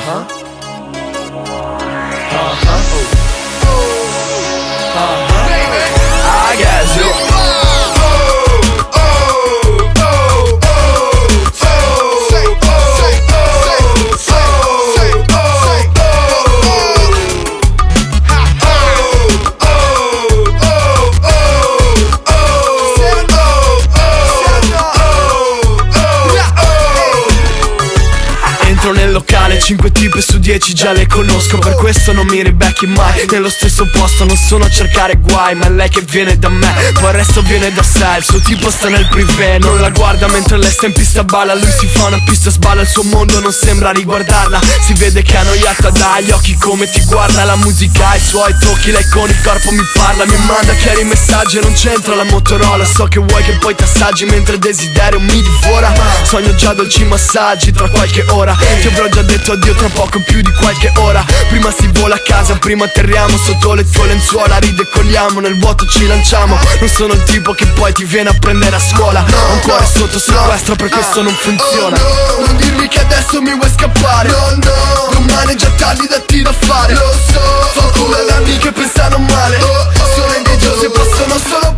I got you. Nel locale 5 tipe su 10 già le conosco, per questo non mi ribecchi mai nello stesso posto, non sono a cercare guai, ma è lei che viene da me, poi il resto viene da sé. Il suo tipo sta nel privé, non la guarda mentre lei sta in pista balla. Lui si fa una pista, sballa, il suo mondo non sembra riguardarla. Si vede che è annoiata dagli occhi come ti guarda. La musica ha i suoi tocchi, lei con il corpo mi parla, mi manda chiari messaggi e non c'entra la Motorola. So che vuoi che poi ti assaggi mentre il desiderio mi divora. Sogno già dolci massaggi tra qualche ora. Ti avrò già detto addio tra poco più di qualche ora. Prima si vola a casa, prima atterriamo sotto le tue lenzuola. Ridecolliamo, nel vuoto ci lanciamo. Non sono il tipo che poi ti viene a prendere a scuola. Ho un cuore sotto sequestro, per questo non funziona. Non dirmi che adesso mi vuoi scappare. Domani è già tardi, datti da fare. Lo so, fa culo alle amiche pensano male. Sono invidiosi e possono solo